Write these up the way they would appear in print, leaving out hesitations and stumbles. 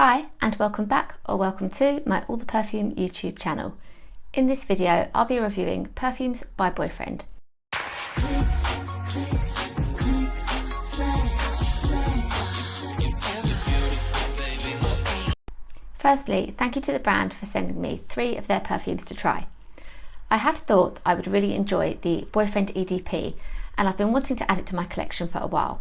Hi and welcome back or welcome to my All the Perfume YouTube channel. In this video I'll be reviewing Perfumes by Boyfriend. Firstly, thank you to the brand for sending me 3 of their perfumes to try. I had thought I would really enjoy the Boyfriend EDP and I've been wanting to add it to my collection for a while.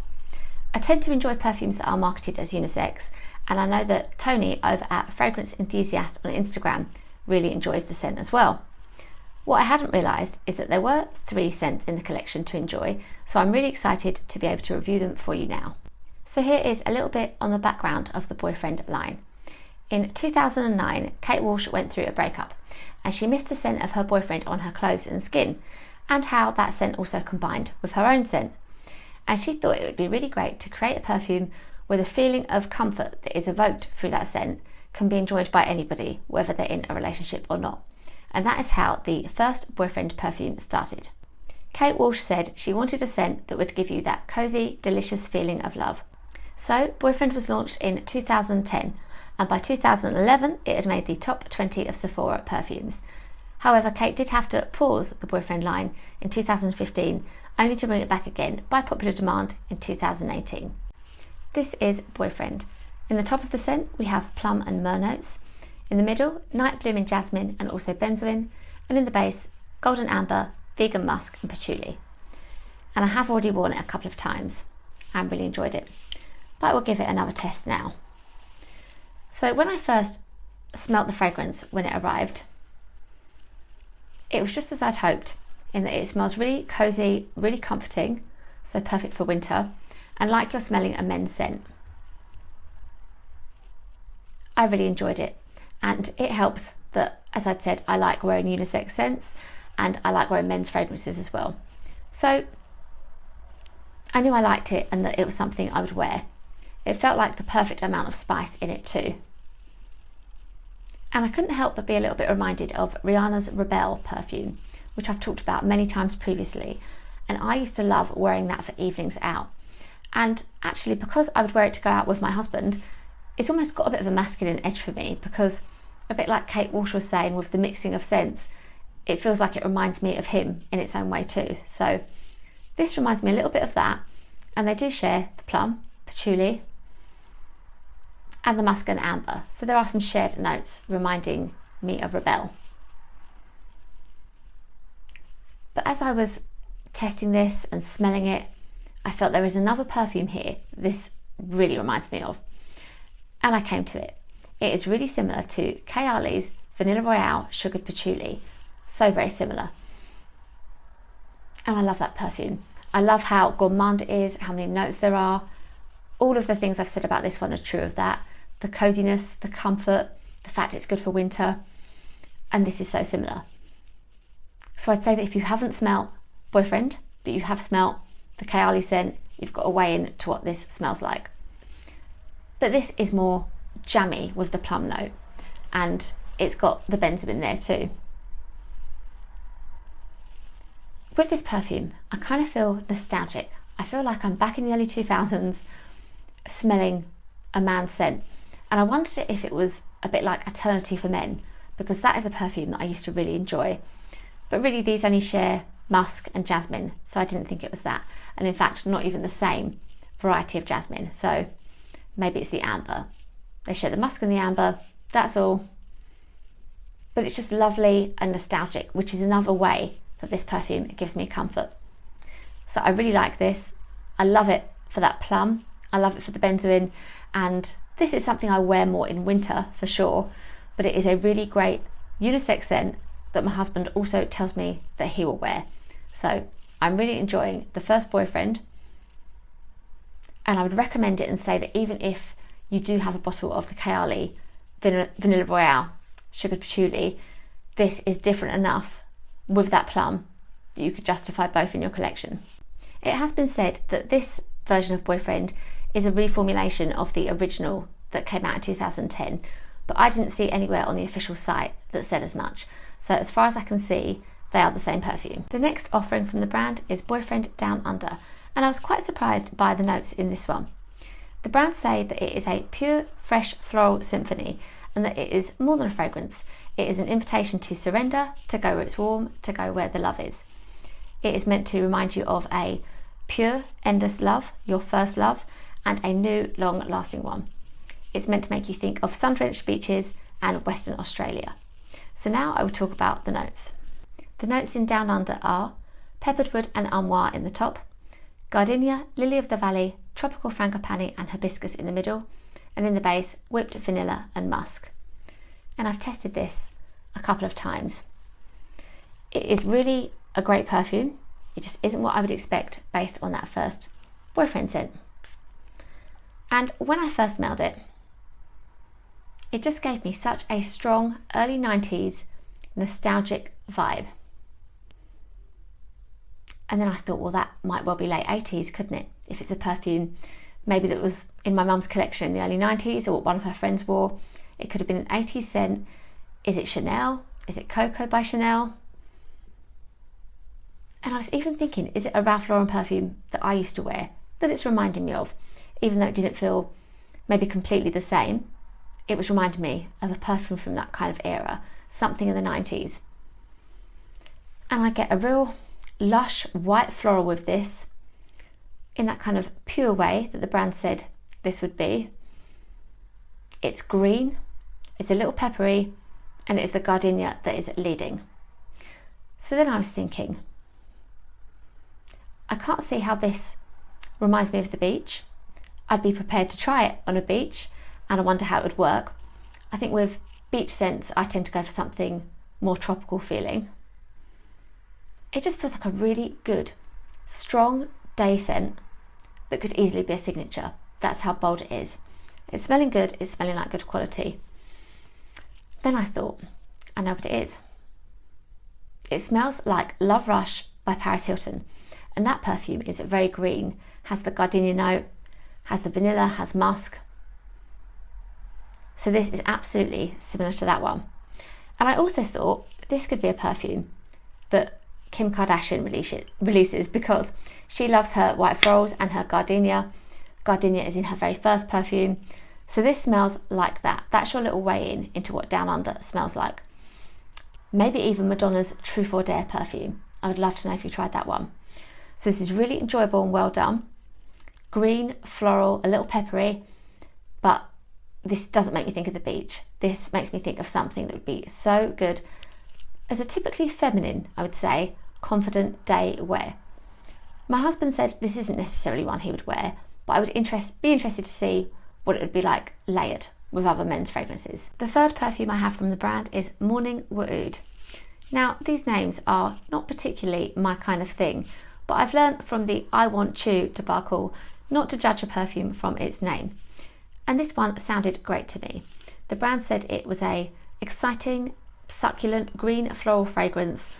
I tend to enjoy perfumes that are marketed as unisex, and I know that Tony over at Fragrance Enthusiast on Instagram really enjoys the scent as well. What I hadn't realised is that there were 3 scents in the collection to enjoy, so I'm really excited to be able to review them for you now. So here is a little bit on the background of the Boyfriend line. In 2009, Kate Walsh went through a breakup and she missed the scent of her boyfriend on her clothes and skin, and how that scent also combined with her own scent. And she thought it would be really great to create a perfume where the feeling of comfort that is evoked through that scent can be enjoyed by anybody, whether they're in a relationship or not. And that is how the first Boyfriend perfume started. Kate Walsh said she wanted a scent that would give you that cosy, delicious feeling of love. So Boyfriend was launched in 2010, and by 2011 it had made the top 20 of Sephora perfumes. However, Kate did have to pause the Boyfriend line in 2015, only to bring it back again by popular demand in 2018. This is Boyfriend. In the top of the scent we have plum and myrrh notes, in the middle night bloom and jasmine and also benzoin, and in the base golden amber, vegan musk and patchouli. And I have already worn it a couple of times and really enjoyed it, but I will give it another test now. So when I first smelt the fragrance when it arrived, it was just as I'd hoped, in that it smells really cosy, really comforting, so perfect for winter, and like you're smelling a men's scent. I really enjoyed it, and it helps that, as I'd said, I like wearing unisex scents and I like wearing men's fragrances as well. So I knew I liked it and that it was something I would wear. It felt like the perfect amount of spice in it too. And I couldn't help but be a little bit reminded of Rihanna's Rebelle perfume, which I've talked about many times previously, and I used to love wearing that for evenings out. And actually, because I would wear it to go out with my husband, it's almost got a bit of a masculine edge for me, because a bit like Kate Walsh was saying with the mixing of scents, it feels like it reminds me of him in its own way too. So this reminds me a little bit of that, and they do share the plum, patchouli and the musk and amber, so there are some shared notes reminding me of Rebelle. But as I was testing this and smelling it, I felt there is another perfume here this really reminds me of, and I came to it. It is really similar to Kayali's Vanilla Royale Sugared Patchouli, so very similar. And I love that perfume. I love how gourmand it is, how many notes there are. All of the things I've said about this one are true of that. The coziness, the comfort, the fact it's good for winter, and this is so similar. So I'd say that if you haven't smelt Boyfriend, but you have smelt the Kayali scent, you've got a way in to what this smells like. But this is more jammy with the plum note, and it's got the benzoin there too. With this perfume, I kind of feel nostalgic. I feel like I'm back in the early 2000s smelling a man's scent, and I wondered if it was a bit like Eternity for Men, because that is a perfume that I used to really enjoy. But really these only share musk and jasmine, so I didn't think it was that, and in fact not even the same variety of jasmine, so maybe it's the amber. They share the musk and the amber, that's all. But it's just lovely and nostalgic, which is another way that this perfume gives me comfort. So I really like this. I love it for that plum, I love it for the benzoin, and this is something I wear more in winter for sure, but it is a really great unisex scent that my husband also tells me that he will wear. So I'm really enjoying the first Boyfriend, and I would recommend it and say that even if you do have a bottle of the Kayali Vanilla Royale Sugared Patchouli, this is different enough with that plum that you could justify both in your collection. It has been said that this version of Boyfriend is a reformulation of the original that came out in 2010, but I didn't see anywhere on the official site that said as much. So as far as I can see, they are the same perfume. The next offering from the brand is Boyfriend Down Under, and I was quite surprised by the notes in this one. The brand say that it is a pure, fresh floral symphony and that it is more than a fragrance. It is an invitation to surrender, to go where it's warm, to go where the love is. It is meant to remind you of a pure, endless love, your first love, and a new, long-lasting one. It's meant to make you think of sun-drenched beaches and Western Australia. So now I will talk about the notes. The notes in Down Under are peppered wood and armoire in the top, gardenia, lily of the valley, tropical frangipani and hibiscus in the middle, and in the base, whipped vanilla and musk. And I've tested this a couple of times. It is really a great perfume. It just isn't what I would expect based on that first boyfriend scent. And when I first smelled it, it just gave me such a strong early 90s nostalgic vibe. And then I thought, well, that might well be late 80s, couldn't it? If it's a perfume maybe that was in my mum's collection in the early 90s or what one of her friends wore, it could have been an 80s scent. Is it Chanel? Is it Coco by Chanel? And I was even thinking, is it a Ralph Lauren perfume that I used to wear that it's reminding me of? Even though it didn't feel maybe completely the same, it was reminding me of a perfume from that kind of era, something in the 90s. And I get a real lush white floral with this, in that kind of pure way that the brand said this would be. It's green, it's a little peppery, and it is the gardenia that is leading. So then I was thinking, I can't see how this reminds me of the beach. I'd be prepared to try it on a beach, and I wonder how it would work. I think with beach scents, I tend to go for something more tropical feeling. It just feels like a really good, strong day scent that could easily be a signature. That's how bold it is. It's smelling good, it's smelling like good quality. Then I thought, I know what it is. It smells like Love Rush by Paris Hilton. And that perfume is very green, has the gardenia note, has the vanilla, has musk. So this is absolutely similar to that one. And I also thought this could be a perfume that Kim Kardashian releases because she loves her white florals and her gardenia. Gardenia is in her very first perfume. So this smells like that. That's your little way in into what Down Under smells like. Maybe even Madonna's Truth or Dare perfume. I would love to know if you tried that one. So this is really enjoyable and well done. Green, floral, a little peppery, but this doesn't make me think of the beach. This makes me think of something that would be so good as a typically feminine, I would say, confident day wear. My husband said this isn't necessarily one he would wear, but I would be interested to see what it would be like layered with other men's fragrances. The third perfume I have from the brand is Morning Wood. Now, these names are not particularly my kind of thing, but I've learned from the I Want Chew debacle not to judge a perfume from its name. And this one sounded great to me. The brand said it was a exciting, succulent green floral fragrance,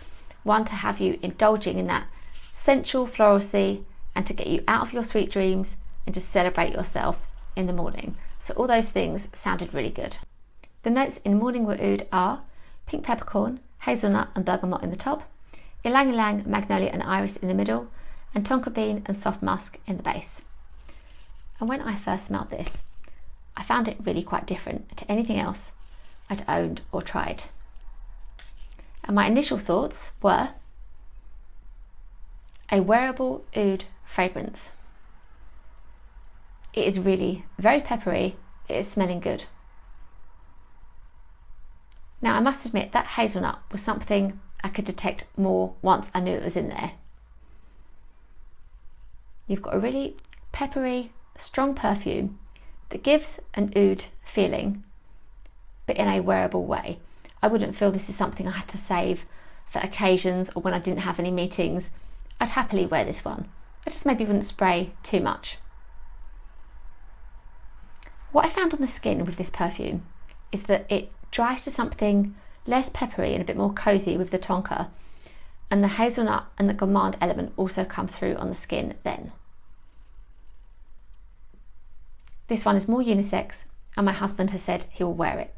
one to have you indulging in that sensual floralcy and to get you out of your sweet dreams and just celebrate yourself in the morning. So all those things sounded really good. The notes in Morning Wood are pink peppercorn, hazelnut and bergamot in the top, ylang ylang, magnolia and iris in the middle, and tonka bean and soft musk in the base. And when I first smelled this, I found it really quite different to anything else I'd owned or tried. And my initial thoughts were a wearable oud fragrance. It is really very peppery, it is smelling good. Now I must admit that hazelnut was something I could detect more once I knew it was in there. You've got a really peppery, strong perfume that gives an oud feeling, but in a wearable way. I wouldn't feel this is something I had to save for occasions or when I didn't have any meetings. I'd happily wear this one. I just maybe wouldn't spray too much. What I found on the skin with this perfume is that it dries to something less peppery and a bit more cosy with the tonka, and the hazelnut and the gourmand element also come through on the skin then. This one is more unisex, and my husband has said he will wear it.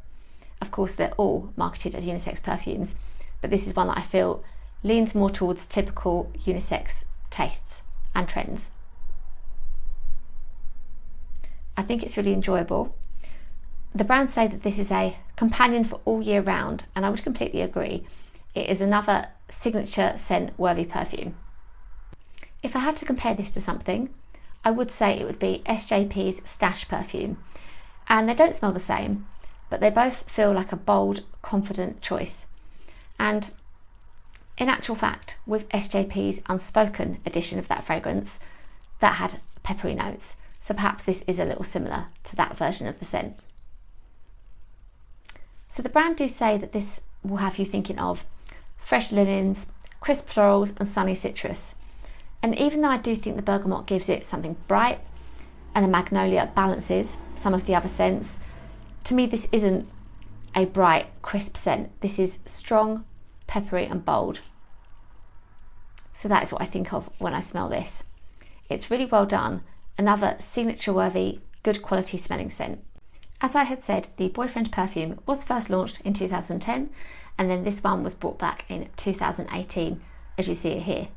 Of course, they're all marketed as unisex perfumes, but this is one that I feel leans more towards typical unisex tastes and trends. I think it's really enjoyable. The brand say that this is a companion for all year round, and I would completely agree. It is another signature scent worthy perfume. If I had to compare this to something, I would say it would be SJP's Stash perfume. And they don't smell the same, but they both feel like a bold, confident choice. And in actual fact, with SJP's Unspoken edition of that fragrance, that had peppery notes. So perhaps this is a little similar to that version of the scent. So the brand do say that this will have you thinking of fresh linens, crisp florals and sunny citrus. And even though I do think the bergamot gives it something bright and the magnolia balances some of the other scents, to me this isn't a bright, crisp scent. This is strong, peppery and bold. So that is what I think of when I smell this. It's really well done, another signature worthy, good quality smelling scent. As I had said, the Boyfriend perfume was first launched in 2010 and then this one was brought back in 2018, as you see it here.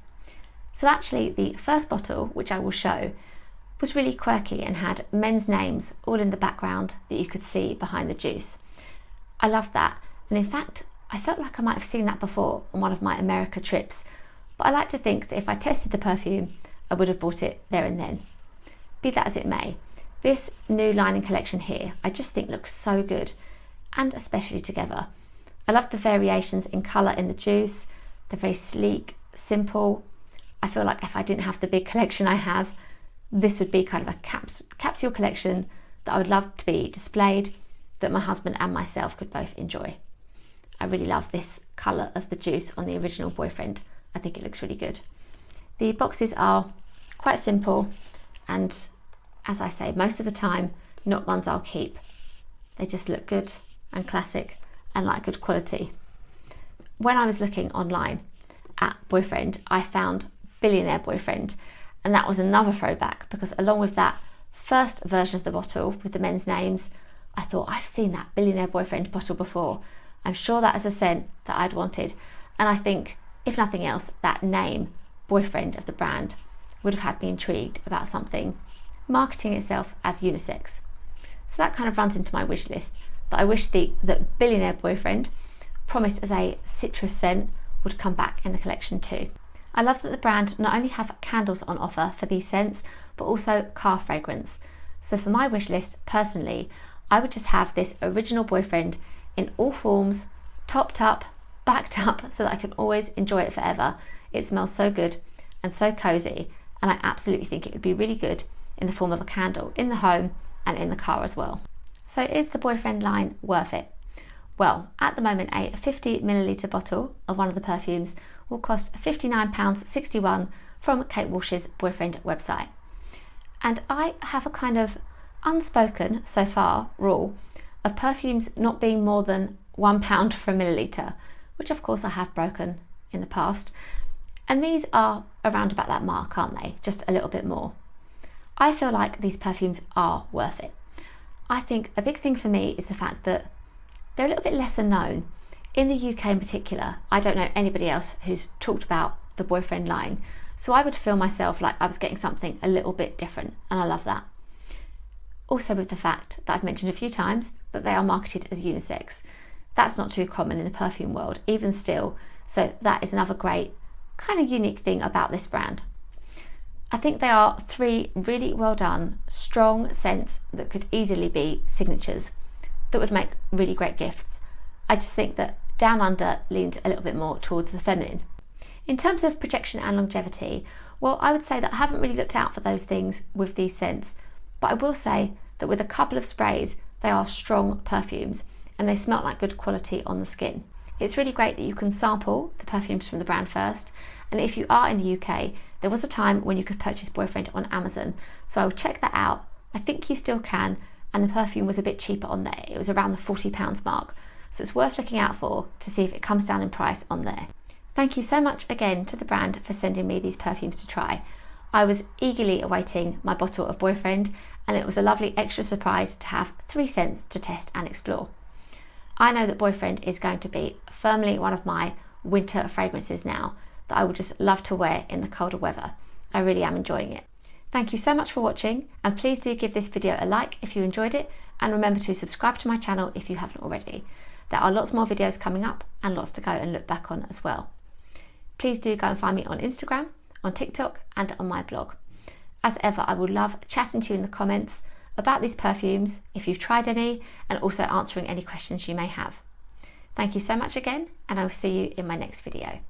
So actually the first bottle, which I will show, was really quirky and had men's names all in the background that you could see behind the juice. I loved that, and in fact I felt like I might have seen that before on one of my America trips, but I like to think that if I tested the perfume I would have bought it there and then. Be that as it may, this new line and collection here I just think looks so good, and especially together. I love the variations in colour in the juice. They're very sleek, simple. I feel like if I didn't have the big collection I have, this would be kind of a capsule collection that I would love to be displayed, that my husband and myself could both enjoy. I really love this colour of the juice on the original Boyfriend. I think it looks really good. The boxes are quite simple and, as I say, most of the time not ones I'll keep. They just look good and classic and like good quality. When I was looking online at Boyfriend, I found Billionaire Boyfriend, and that was another throwback because along with that first version of the bottle with the men's names, I thought I've seen that Billionaire Boyfriend bottle before. I'm sure that is a scent that I'd wanted, and I think if nothing else that name Boyfriend of the brand would have had me intrigued about something marketing itself as unisex. So that kind of runs into my wish list, that I wish that Billionaire Boyfriend, promised as a citrus scent, would come back in the collection too. I love that the brand not only have candles on offer for these scents, but also car fragrance. So for my wish list, personally, I would just have this original Boyfriend in all forms, topped up, backed up, so that I can always enjoy it forever. It smells so good and so cozy, and I absolutely think it would be really good in the form of a candle in the home and in the car as well. So is the Boyfriend line worth it? Well, at the moment a 50ml bottle of one of the perfumes will cost £59.61 from Kate Walsh's Boyfriend website. And I have a kind of unspoken, so far, rule of perfumes not being more than £1 for a milliliter, which of course I have broken in the past. And these are around about that mark, aren't they? Just a little bit more. I feel like these perfumes are worth it. I think a big thing for me is the fact that they're a little bit lesser known. In the UK in particular, I don't know anybody else who's talked about the Boyfriend line, so I would feel myself like I was getting something a little bit different, and I love that. Also with the fact that I've mentioned a few times that they are marketed as unisex. That's not too common in the perfume world, even still, so that is another great kind of unique thing about this brand. I think they are three really well done, strong scents that could easily be signatures that would make really great gifts. I just think that Down Under leans a little bit more towards the feminine. In terms of projection and longevity, well, I would say that I haven't really looked out for those things with these scents, but I will say that with a couple of sprays, they are strong perfumes and they smell like good quality on the skin. It's really great that you can sample the perfumes from the brand first, and if you are in the UK, there was a time when you could purchase Boyfriend on Amazon, so I will check that out. I think you still can, and the perfume was a bit cheaper on there. It was around the £40 mark, so it's worth looking out for to see if it comes down in price on there. Thank you so much again to the brand for sending me these perfumes to try. I was eagerly awaiting my bottle of Boyfriend, and it was a lovely extra surprise to have 3 scents to test and explore. I know that Boyfriend is going to be firmly one of my winter fragrances now that I would just love to wear in the colder weather. I really am enjoying it. Thank you so much for watching, and please do give this video a like if you enjoyed it, and remember to subscribe to my channel if you haven't already. There are lots more videos coming up and lots to go and look back on as well. Please do go and find me on Instagram, on TikTok and on my blog. As ever, I would love chatting to you in the comments about these perfumes, if you've tried any, and also answering any questions you may have. Thank you so much again, and I will see you in my next video.